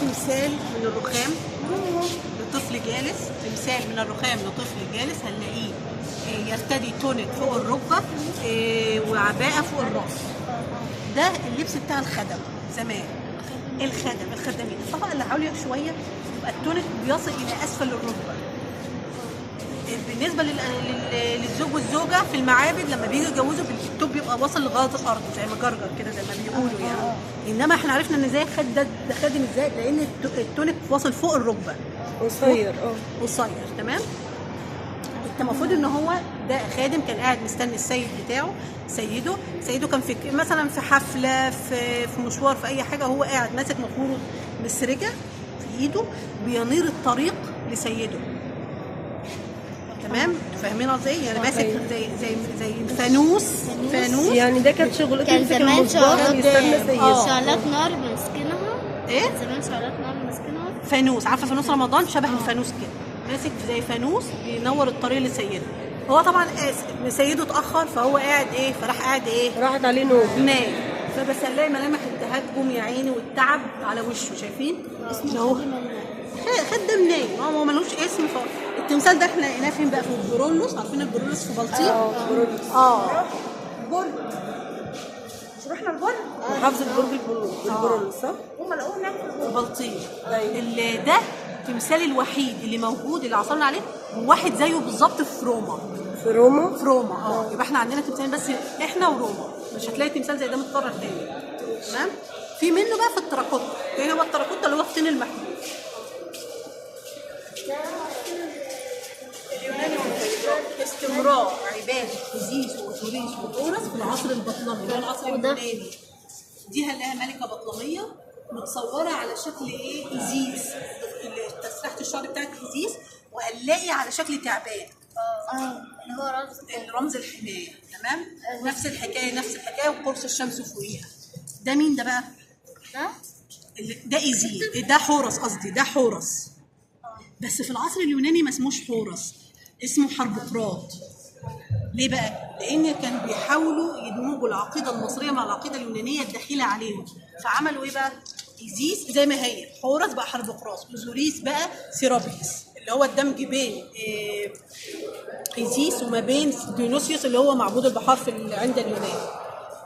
تمثال من الرخام لطفل جالس، تمثال من الرخام لطفل جالس هنلاقيه يرتدي تونيك فوق الركبه وعباءه فوق الراس. ده اللبس بتاع الخدم زمان. الخدمين الطبقه اللي عاليه شويه يبقى التونيك بيصل الى اسفل الركبه. بالنسبه للزوج والزوجه في المعابد لما بييجوا يتجوزوا التوب بيبقى واصل لغايه الارض زي ما جرجر كده زي ما بيقولوا يعني. انما احنا عرفنا ان ازاي ده خادم ازاي، لان التونيك واصل فوق الركبه قصير. قصير تمام. انت المفروض ان هو ده خادم كان قاعد مستني السيد بتاعه، سيده كان في مثلا في حفله في مشوار في اي حاجه، هو قاعد ماسك مفروض مسرجه في ايده بينير الطريق لسيده. تمام فاهمين ازاي؟ يعني ماسك زي فانوس يعني ده كانت شغلته. كان زمان شعلات نار ماسكينها. ايه زمان شعلات نار ماسكينها فانوس. عارفه فانوس رمضان؟ شبه الفانوس كده، ماسك زي فانوس بينور الطريق لسيده. هو طبعا سيده اتاخر فهو قاعد فراح قاعد راحت عليه نوم نايم. فبس هنلاقي ملامح التهجم يا عيني والتعب على وشه. شايفين؟ اسمه خدام نايم. هو ملوش اسم. التمثال ده احنا لقيناه فين بقى؟ في البرولوس. عارفين البرولوس في بلطيم؟ برج. مش رحنا البرج؟ محافظة برج البرولوس صح؟ هم لقوه هناك في بلطيم. ده التمثال الوحيد اللي موجود اللي عثرنا عليه واحد زيه بالظبط في روما. في روما؟ يبقى احنا عندنا تمثال بس احنا وروما، مش هتلاقي تمثال زي ده متكرر تاني. تمام؟ في منه بقى في التراكوتا. ايه هو التراكوتا؟ اللي هو الطين المحمول. اليوناني استمرار عباده إيزيس وأوزوريس وحورس في العصر البطلمي اللي هو العصر اليوناني. دي هنلاقيها ملكه بطلميه متصوره على شكل إيزيس، تسريحه الشعر بتاعت إيزيس، وهنلاقي على شكل تعبان. اللي هو رمز الحمايه. تمام؟ نفس الحكايه وقرص الشمس فوقيها. ده مين ده بقى؟ ده إيزيس. ده حورس قصدي. ده حورس بس في العصر اليوناني ما اسموش حورس، اسمه حربقراط. ليه بقى؟ لان كانوا بيحاولوا يدمجوا العقيده المصريه مع العقيده اليونانيه الدخيله عليهم، فعملوا ايه بقى؟ إيزيس زي ما هي، حورس بقى حربقراط، أوزوريس بقى سيرابيس اللي هو الدمج بين إيزيس وما بين ديونيسيوس اللي هو معبود البحار عند اليونان.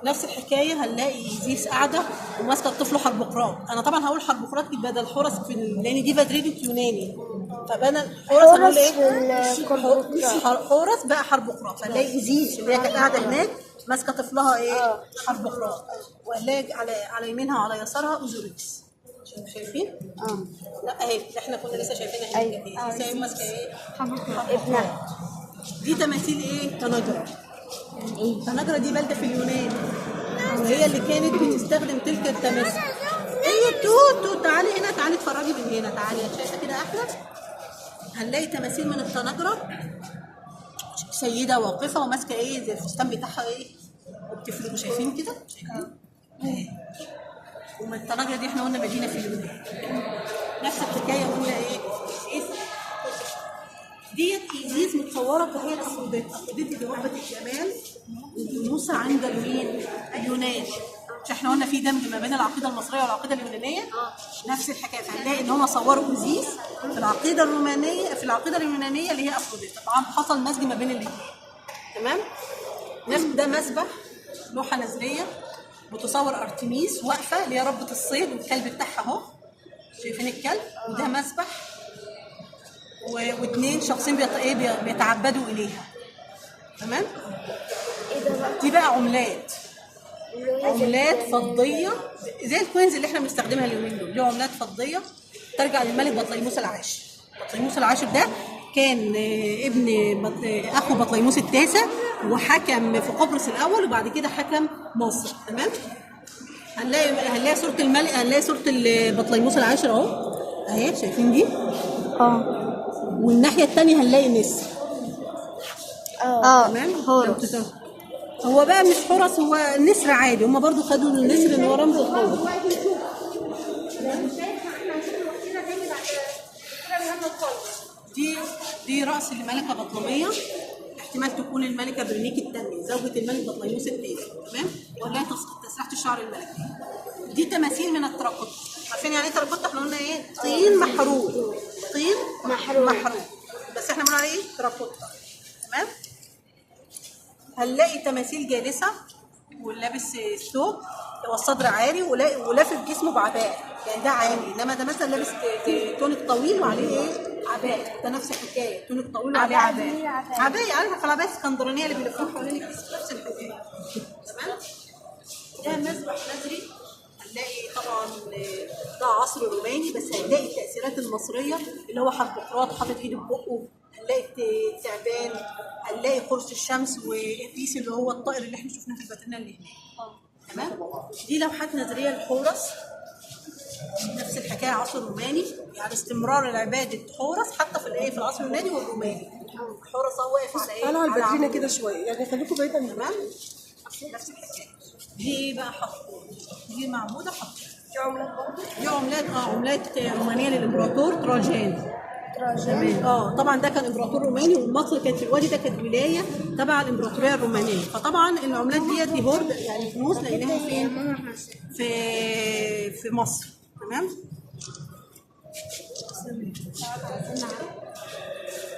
نفس الحكايه هنلاقي إيزيس قاعده وماسكه الطفل حربقراط. انا طبعا هقول حربقراط بدل حورس لان دي فادريدة يوناني، فبنى حورس هنقول حورس بقى حربقراط. فنلاقي إيزيس اللي هي كانت قاعده هناك ماسكه طفلها حربقراط، وهنلاقي على يمينها وعلى يسارها أوزوريس. شايفين؟ لا اهي احنا كنا لسه شايفينها هناك اهي ماسكه حربقراط. دي تماثيل تناجرة. تناجرة دي بلدة في اليونان وهي اللي كانت بتستخدم تلك التماثيل. توت تعالي هنا، تعالي اتفرجي من هنا، تعالي شايفه كده احلى. هنلاقي تماثيل من التناجرة، سيدة واقفة وماسكة زي الفستان بتاعها وبتفرده. شايفين كده؟ شايفين؟ ومن التناجرة دي احنا قلنا مدينة في اليونان. نفس الحكاية قلنا ديت إيزيس متصوره كهي أفروديت دي ربة الجمال والأنوثة عند اليونان. مش احنا قلنا في دمج ما بين العقيده المصريه والعقيده اليونانيه؟ نفس الحكايه. فهنلاقي ان هم صوروا إيزيس في العقيده اليونانيه اللي هي أفروديت. طبعا حصل مزج ما بين الاثنين. تمام؟ ده مسبح لوحه نذريه بتصور ارتميس واقفه اللي هي ربة الصيد والكلب بتاعها اهو. شايفين الكلب؟ وده مسبح واثنين شخصين بيتعبدوا اليها. تمام؟ دي بقى عملات فضيه زي الكوينز اللي احنا بنستخدمها اليومين دول. دي عملات فضيه ترجع للملك بطليموس العاشر. بطليموس العاشر ده كان ابن اخو بطليموس التاسع، وحكم في قبرص الاول وبعد كده حكم مصر. تمام؟ هنلاقي صوره الملك، هنلاقي صوره بطليموس العاشر اهو اهي. شايفين دي؟ والناحيه الثانيه هنلاقي نسر. تمام؟ هو بقى مش حرس، هو نسر عادي. هم برضو خدوا النسر ان هو رمز القوه. دي راس الملكه بطلميه، احتمال تكون الملكه برنيكي الثانيه زوجة الملك بطليموس الثالث. تمام؟ ولا تسريحه الشعر الملكي. دي تماثيل من التراكوتا. عارفين يعني ايه تراكوتا؟ احنا قلنا طين محروق. طين محروق. بس احنا بنقول عليه ايه؟ تراكوتا. تمام. هنلاقي تماثيل جالسه ولابس ثوب والصدر عاري ولافف جسمه بعباء، يعني ده عامي. انما ده مثلا لابس تونيك طويل وعليه ايه؟ عباء. ده نفس الحكايه، تونيك طويل وعليه عباء. عباء عارفه العباء الاسكندرانيه اللي بيلفوها حوالين الجسم، نفس الحكايه. تمام. ده مسبح نذري. هنلاقي طبعا ده عصر روماني، بس هنلاقي التأثيرات المصرية اللي هو حربقراط حاطط ايده في بقه، هنلاقي التعبان، هنلاقي قرص الشمس وإبليس اللي هو الطائر اللي احنا شفناه في الباترينا اللي هناك. تمام. دي لوحات نذرية لحورس، نفس الحكاية عصر روماني، يعني استمرار العبادة حورس حتى في الايه في العصر اليوناني والروماني. حورس هو واقف على ايه؟ تعالوا على الباترينا عمود. كده شويه، يعني خليكم بعيدا. تمام. نفس الحكاية. دي ايه بقى حطور؟ دي معمودة حطور. دي عملات برضه؟ دي عملات رومانيه للامبراطور تراجان. طبعا ده كان امبراطور روماني، ومصر كانت في الوادي ده كانت ولايه تبع الامبراطوريه الرومانيه. فطبعا العملات دي هورد، يعني فلوس لقيناها فين؟ في مصر. تمام.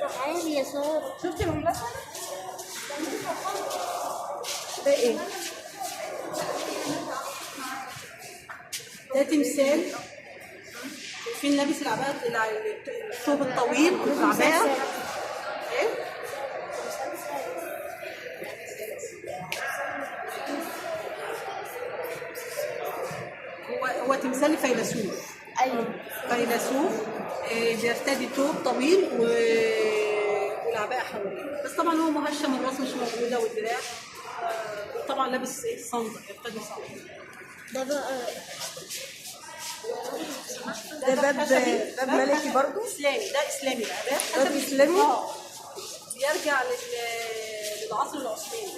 تعالي يا سارة. شفتي العملات؟ ده ايه؟ ده تمثال فين لابس الثوب الطويل والعباءة. ايه؟ هو تمثال فيلسوف. ايوه. فيلسوف بيرتدي ثوب طويل والعباءة حواليه، بس طبعا هو مهشم، الراس مش موجودة والدراع، وطبعا لابس صندق، يرتدي صندق. ده بقى ده باب ملكي برضه؟ اسلامي. ده اسلامي بقى. باب اسلامي؟ بيرجع للعصر العثماني.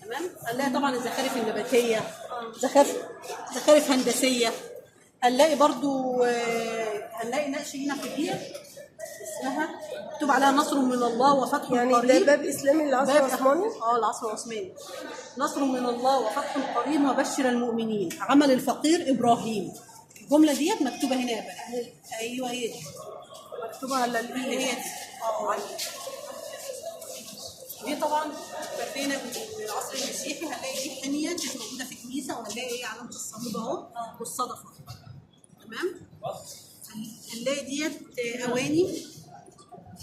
تمام. هنلاقي طبعا الزخارف النباتيه، زخارف هندسيه. هنلاقي برضو هنلاقي نقش هنا في البير اسمها مكتوب عليها نصر من الله وفتح يعني قريب. ده باب اسلامي للعصر العثماني؟ العصر العثماني. نصر من الله وفتح قريب وبشر المؤمنين، عمل الفقير ابراهيم. الجمله ديت مكتوبه هنا يا بنات. ايوه هي دي مكتوبه على هي دي. دي طبعا باترينا من العصر المسيحي. هنلاقي دي حنيه كانت موجوده في كنيسه، وهنلاقي علامه الصليب اهو والصدفه. تمام. هنلاقي ديت اواني.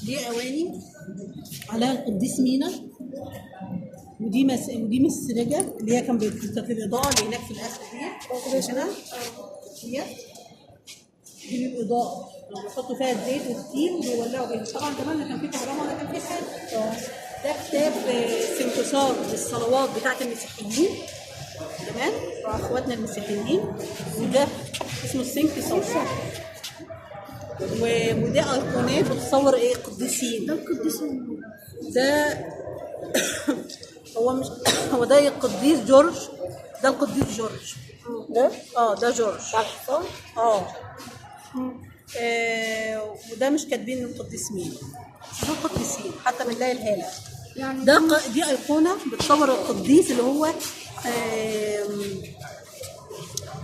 دي اواني عليها القديس مينا، ودي مسرجه اللي هي كانت الاضاءه اللي هناك في الاخر ديت. هنا دي الاضاءه لما بيحطوا فيها الزيت والتين بيولعوا بيها. طبعا زمان لا كان في كهرباء ولا كان في حاجه. ده كتاب سنكسار للصلوات بتاعت المسيحيين. تمام. واخواتنا المسيحيين. وده اسمه السنكسار. وده ايقونات بتصور ايه؟ قديسين. ده القديسين. ده هو ده القديس جورج. ده القديس جورج. ده؟ ده جورج. الحصان؟ وده مش كاتبين القديس مين. دول قديسين حتى بنلاقي الهاله. يعني دي ايقونه بتصور القديس اللي هو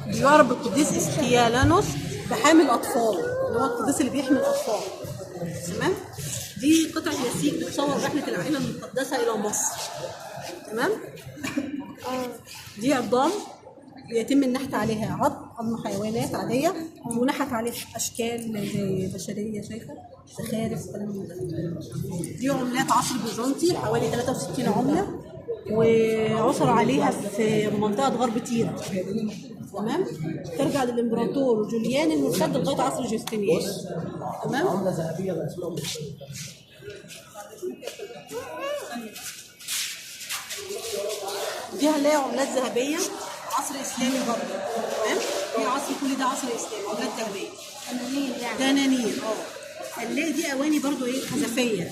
بيعرف بالقديس استيالانوس بحامي الاطفال، اللي هو القديس اللي بيحمي الاطفال. تمام. دي قطعه نسيج بتصور رحله العائله المقدسه الى مصر. تمام. دي عظام بيتم النحت عليها عظم حيوانات عاديه، ونحت عليها اشكال زي بشريه، شايفه زخارف كلام من ده. دي عملات عصر بيزنطي حوالي 63 عمله، وعثر عليها في منطقه غرب تيرا. تمام. ترجع للامبراطور جوليان الممتد لغايه عصر جوستنيان. تمام. عمله ذهبيه اسمها دي هنلاقي عملات ذهبيه عصر اسلامي برضه. تمام. في عصر كل ده عصر اسلامي، عملات ذهبيه. تنانير. هنلاقي دي اواني برضه ايه؟ خزفيه.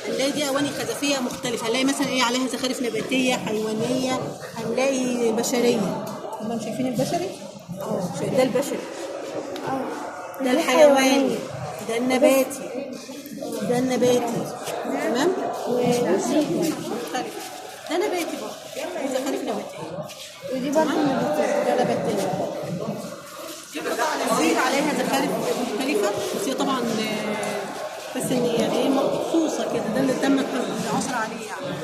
هنلاقي دي اواني خزفيه مختلفه. هنلاقي مثلا ايه عليها زخارف نباتيه، حيوانيه، هنلاقي بشريه. هم شايفين البشري؟ ده البشري. ده الحيواني. ده النباتي. ده النباتي. تمام. مختلف. ده نباتي برضه، دي زخارف نباتيه. ودي برضه نباتية. ده نباتيه. دي قطع نسيج زايد عليها زخارف مختلفه، بس هي طبعا بس ان يعني ايه مقصوصه كده، ده اللي تم العثر عليه يعني.